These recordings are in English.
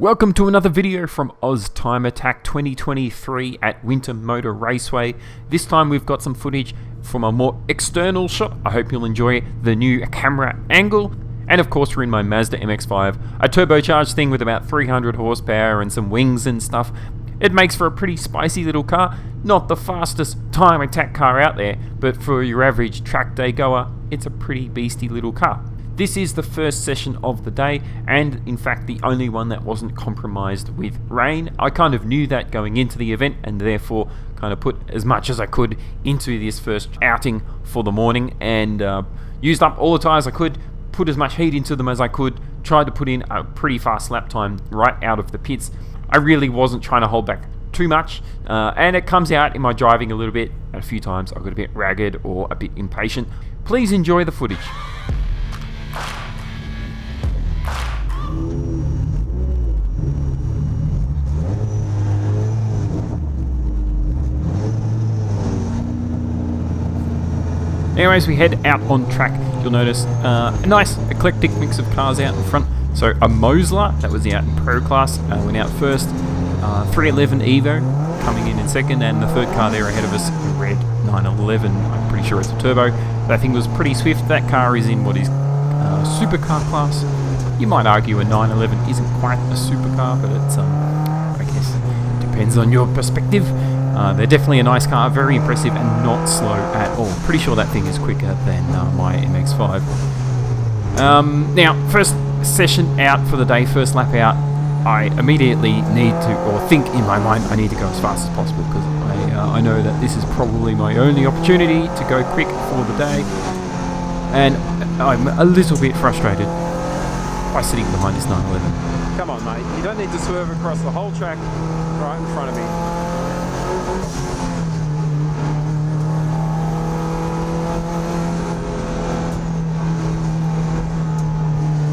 Welcome to another video from AusTimeAttack 2023 at Winter Motor Raceway. This time we've got some footage from a more external shot. I hope you'll enjoy the new camera angle. And of course we're in my Mazda MX-5, a turbocharged thing with about 300 horsepower and some wings and stuff. It makes for a pretty spicy little car. Not the fastest time attack car out there, but for your average track day goer, it's a pretty beastie little car. This is the first session of the day, and in fact the only one that wasn't compromised with rain. I kind of knew that going into the event, and therefore kind of put as much as I could into this first outing for the morning, and used up all the tyres I could, put as much heat into them as I could, tried to put in a pretty fast lap time right out of the pits. I really wasn't trying to hold back too much, and it comes out in my driving a little bit. A few times I got a bit ragged or a bit impatient. Please enjoy the footage. Anyways, we head out on track. You'll notice a nice eclectic mix of cars out in front. So a Mazda, that was the out in Pro class, went out first. 311 EVO coming in second, and the third car there ahead of us, a red 911. I'm pretty sure it's a turbo. That thing was pretty swift. That car is in what is supercar class. You might argue a 911 isn't quite a supercar, but it's I guess depends on your perspective. They're definitely a nice car, very impressive and not slow at all. Pretty sure that thing is quicker than my MX-5. Now, first session out for the day, first lap out, I immediately need to, or think in my mind, I need to go as fast as possible because I know that this is probably my only opportunity to go quick for the day. And I'm a little bit frustrated by sitting behind this 911. Come on, mate. You don't need to swerve across the whole track right in front of me.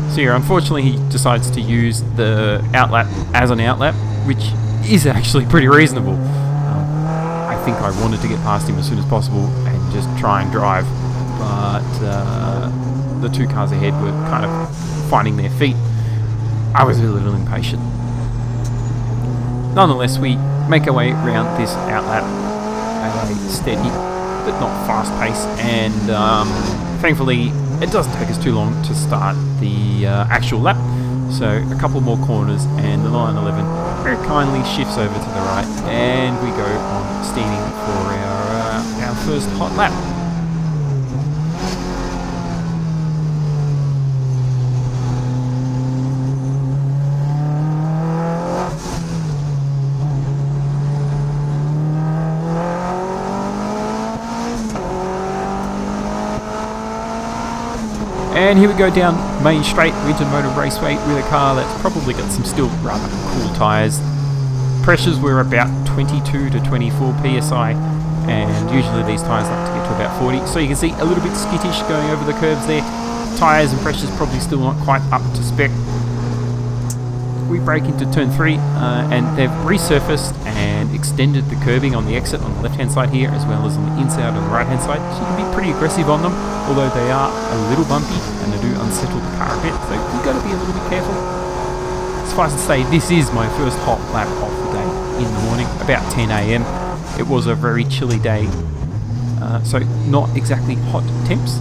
So here, unfortunately, he decides to use the outlap as an outlap, which is actually pretty reasonable. I think I wanted to get past him as soon as possible and just try and drive, but the two cars ahead were kind of finding their feet. I was a little impatient. Nonetheless, we make our way around this outlap at a steady but not fast pace, and thankfully it doesn't take us too long to start the actual lap. So a couple more corners and the 911 very kindly shifts over to the right, and we go on steaming for our first hot lap. And here we go down Main Straight, Winter Motor Raceway, with a car that's probably got some still rather cool tyres. Pressures were about 22 to 24 psi, and usually these tyres like to get to about 40. So you can see a little bit skittish going over the curbs there. Tyres and pressures probably still not quite up to spec. We break into turn 3, and they've resurfaced and extended the curbing on the exit on the left-hand side here, as well as on the inside on the right-hand side. So you can be pretty aggressive on them, although they are a little bumpy and they do unsettle the car a bit, so you've got to be a little bit careful. Suffice to say, this is my first hot lap of the day in the morning, about 10 AM. It was a very chilly day, so not exactly hot temps.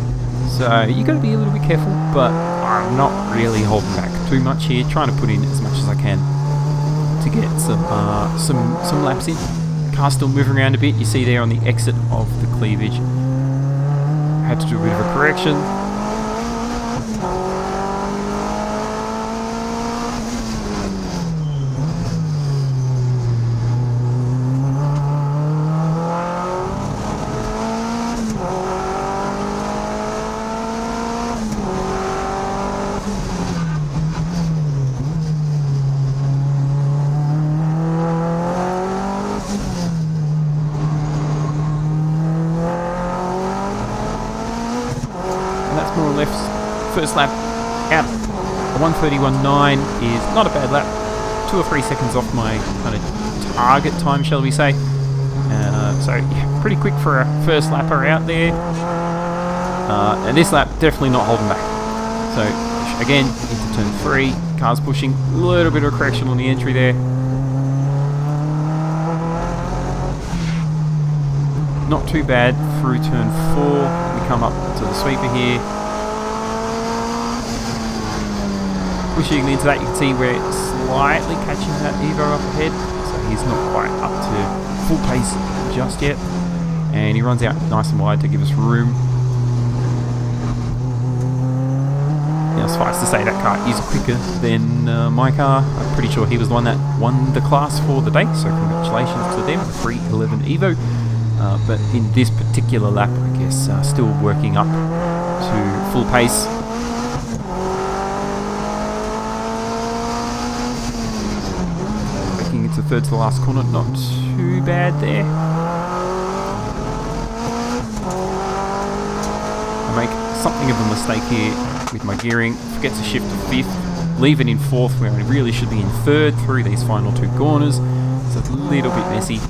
So you got to be a little bit careful, but I'm not really holding back too much here, trying to put in as much as I can to get some laps in. Car's still moving around a bit. You see there on the exit of the cleavage, had to do a bit of a correction. More or less, first lap out. A 1:31.9 is not a bad lap, 2 or 3 seconds off my kind of target time, shall we say. So yeah, pretty quick for a first lapper out there. And this lap definitely not holding back. So again, into turn 3, Car's pushing. A little bit of a correction on the entry there. Not too bad through turn 4. We come up to the sweeper here. Pushing into that, you can see we're slightly catching that EVO up ahead. So he's not quite up to full pace just yet. And he runs out nice and wide to give us room. Now, suffice to say, that car is quicker than my car. I'm pretty sure he was the one that won the class for the day, so congratulations to them, the 311 EVO. But in this particular lap, I guess, still working up to full pace. Making it to third to the last corner, not too bad there. I make something of a mistake here with my gearing, forget to shift to 5th, leave it in 4th where I really should be in 3rd through these final 2 corners, so it's a little bit messy.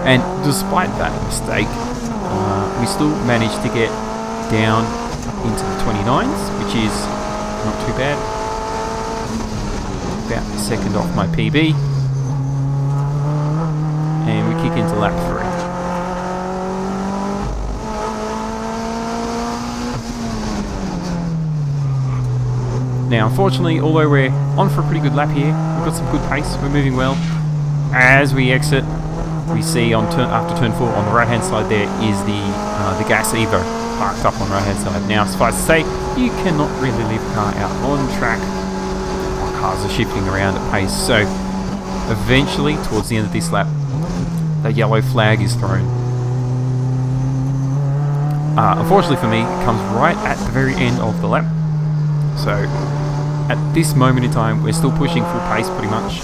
And despite that mistake, we still managed to get down into the 29s, which is not too bad. About a second off my PB. And we kick into lap 3. Now, unfortunately, although we're on for a pretty good lap here, we've got some good pace, we're moving well. As we exit, we see after turn 4 on the right hand side there is the gas EVO parked up on the right hand side. Now, suffice to say, you cannot really leave a car out on track while cars are shifting around at pace. So eventually, towards the end of this lap, the yellow flag is thrown. Unfortunately for me, it comes right at the very end of the lap. So at this moment in time, we're still pushing full pace pretty much.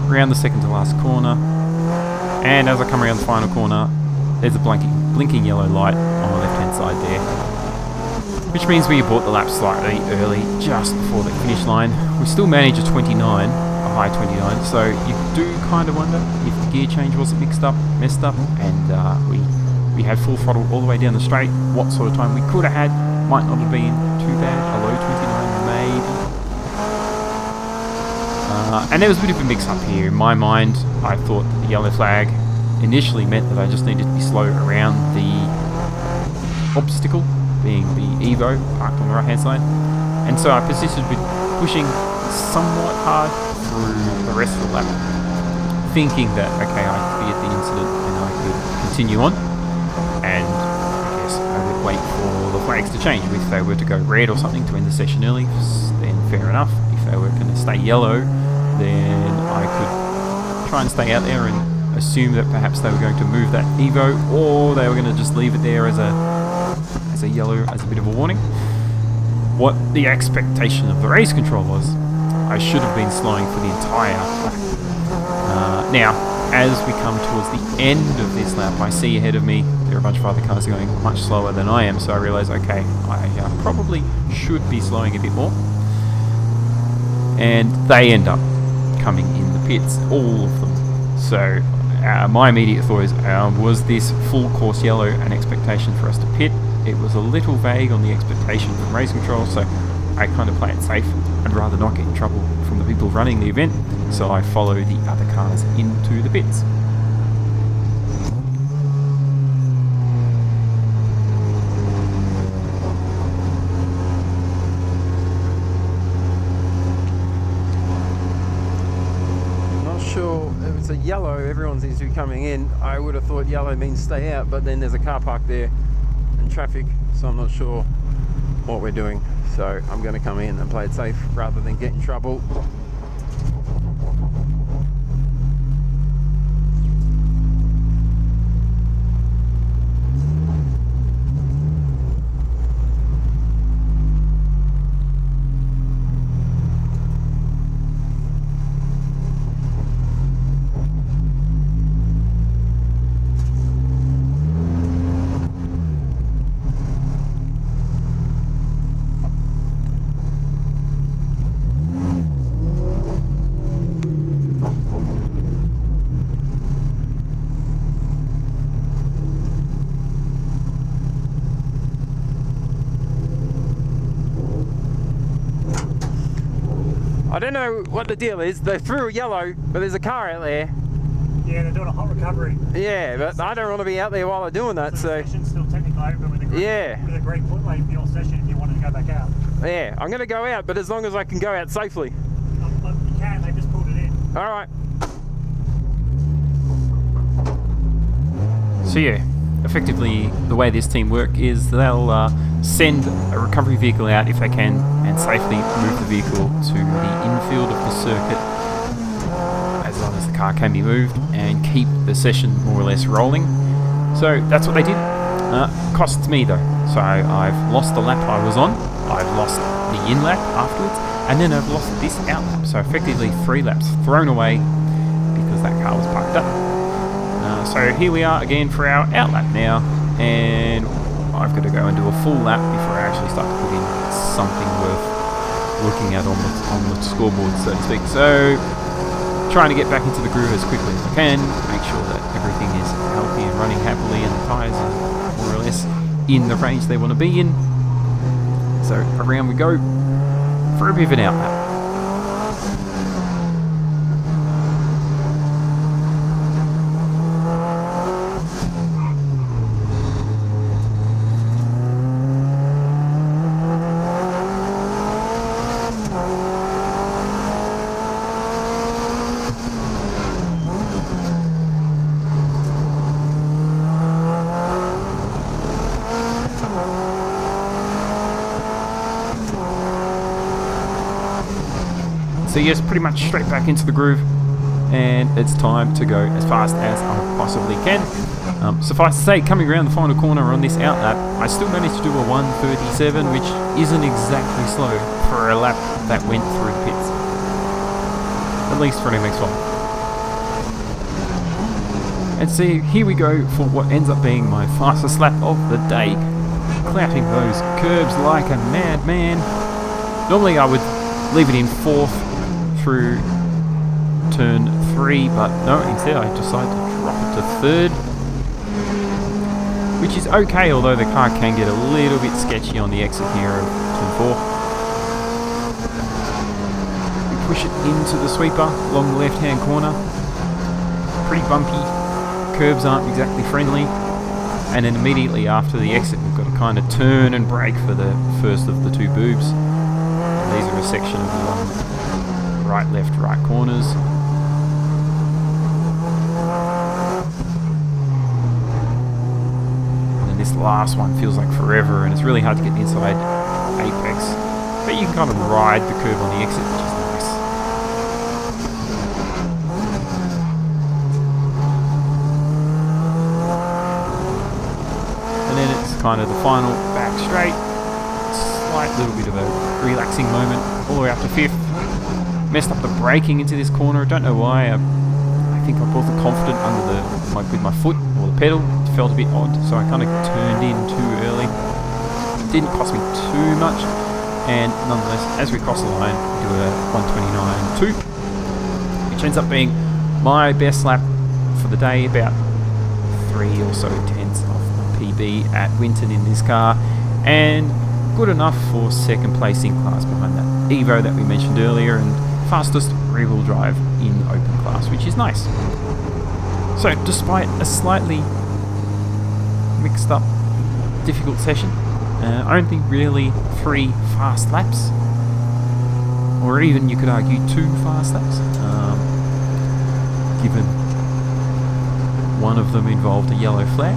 Around the second to last corner, and as I come around the final corner, there's a blinking yellow light on the left hand side there, which means we abort the lap slightly early, just before the finish line. We still manage a 29, a high 29, so you do kind of wonder if the gear change wasn't messed up, and we had full throttle all the way down the straight. What sort of time we could have had might not have been too bad, a low 29 maybe. And there was a bit of a mix-up here. In my mind, I thought that the yellow flag initially meant that I just needed to be slow around the obstacle, being the EVO parked on the right-hand side. And so I persisted with pushing somewhat hard through the rest of the lap, thinking that, okay, I cleared the incident and I could continue on. And I guess I would wait for the flags to change. If they were to go red or something to end the session early, then fair enough. If they were going to stay yellow, then I could try and stay out there and assume that perhaps they were going to move that EVO, or they were going to just leave it there as a yellow, as a bit of a warning. What the expectation of the race control was, I should have been slowing for the entire lap. Now, as we come towards the end of this lap, I see ahead of me there are a bunch of other cars going much slower than I am, so I realise, okay, I probably should be slowing a bit more. And they end up coming in the pits, all of them. So my immediate thought is, was this full course yellow an expectation for us to pit? It was a little vague on the expectation from race control, so I kind of play it safe. I'd rather not get in trouble from the people running the event, so I follow the other cars into the pits. If it's a yellow, everyone seems to be coming in. I would have thought yellow means stay out, but then there's a car park there and traffic, so I'm not sure what we're doing. So I'm going to come in and play it safe rather than get in trouble. I don't know what the deal is. They threw a yellow, but there's a car out there. Yeah, they're doing a hot recovery. Yeah, but I don't want to be out there while they're doing that. So the session's still technically over with a green foot lane for your session if you wanted to go back out. Yeah, I'm going to go out, but as long as I can go out safely. But you can, they just pulled it in. All right. So yeah, effectively the way this team work is they'll send a recovery vehicle out if they can and safely move the vehicle to the infield of the circuit as long as the car can be moved and keep the session more or less rolling. So that's what they did. Costs me though. So I've lost the lap I was on, I've lost the in lap afterwards, and then I've lost this out lap. So effectively 3 laps thrown away because that car was parked up. So here we are again for our out lap now, and I've got to go and do a full lap before I actually start to put in something worth looking at on the scoreboard, so to speak. So trying to get back into the groove as quickly as I can, make sure that everything is healthy and running happily and the tyres are more or less in the range they want to be in. So around we go for a bit of an out lap. So yes, pretty much straight back into the groove, and it's time to go as fast as I possibly can. Suffice to say, coming around the final corner on this out lap, I still managed to do a 1:37, which isn't exactly slow for a lap that went through the pits. At least for an MX-5. And see, here we go for what ends up being my fastest lap of the day. Clouting those curbs like a madman. Normally I would leave it in 4th through turn 3, but no, instead I decided to drop it to 3rd, which is okay, although the car can get a little bit sketchy on the exit here of turn 4. We push it into the sweeper along the left hand corner. Pretty bumpy, curbs aren't exactly friendly, and then immediately after the exit we've got to kind of turn and brake for the first of the 2 boobs. And these are a section of the right, left, right corners. And then this last one feels like forever, and it's really hard to get the inside apex. But you can kind of ride the curve on the exit, which is nice. And then it's kind of the final back straight. Slight little bit of a relaxing moment all the way up to 5th. Messed up the braking into this corner. Don't know why. I think I brought the confident under with my foot or the pedal. It felt a bit odd, so I kind of turned in too early. It didn't cost me too much, and nonetheless, as we cross the line, we do a 1:29.2, which ends up being my best lap for the day. About 3 or so tenths of my PB at Winton in this car, and good enough for 2nd place in class behind that EVO that we mentioned earlier, and fastest rear-wheel drive in open class, which is nice. So despite a slightly mixed up, difficult session, only really 3 fast laps, or even you could argue 2 fast laps, given one of them involved a yellow flag.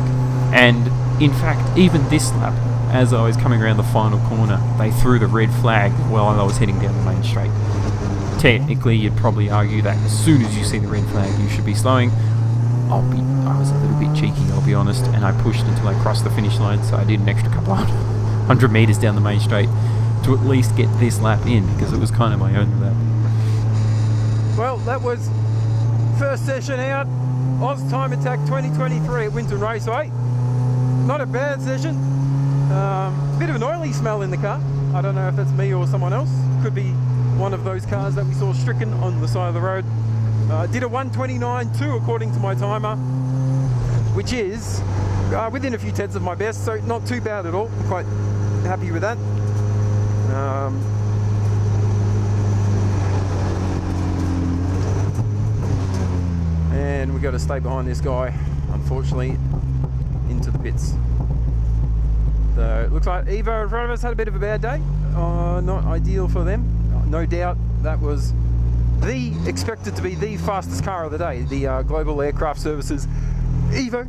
And in fact, even this lap, as I was coming around the final corner, they threw the red flag while I was heading down the main straight. Technically, you'd probably argue that as soon as you see the red flag, you should be slowing. I was a little bit cheeky, I'll be honest, and I pushed until I crossed the finish line, so I did an extra couple of 100 metres down the main straight to at least get this lap in, because it was kind of my only lap. Well, that was first session out, AusTimeAttack 2023 at Winton Raceway. Not a bad session. Bit of an oily smell in the car. I don't know if that's me or someone else. Could be one of those cars that we saw stricken on the side of the road. Did a 1:29.2 according to my timer, which is within a few tenths of my best, so not too bad at all. I'm quite happy with that. and we've got to stay behind this guy, unfortunately, into the pits. So it looks like EVO in front of us had a bit of a bad day. Not ideal for them. No doubt that was expected to be the fastest car of the day, the Global Aircraft Services EVO.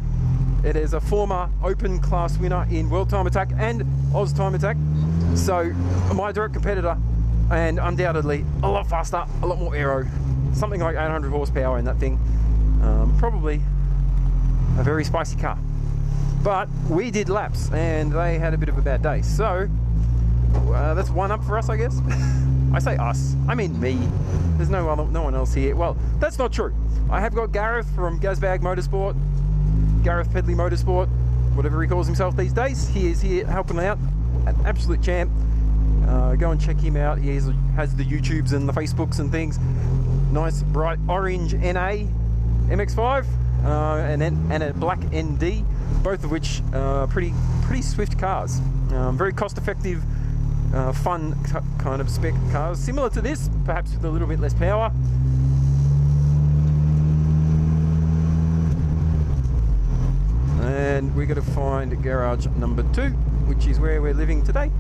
It is a former open class winner in World Time Attack and AusTimeAttack. So my direct competitor, and undoubtedly a lot faster, a lot more aero, something like 800 horsepower in that thing. Probably a very spicy car. But we did laps and they had a bit of a bad day. So that's one up for us, I guess. I say us, I mean me. There's no one else here. Well, that's not true. I have got Gareth from Gazbag Motorsport, Gareth Pedley Motorsport, whatever he calls himself these days. He is here helping out, an absolute champ. Go and check him out. He has the YouTubes and the Facebooks and things. Nice bright orange NA MX-5 and a black ND, both of which are pretty swift cars. Very cost-effective, fun kind of spec cars, similar to this, perhaps with a little bit less power. And we're going to find garage number 2, which is where we're living today.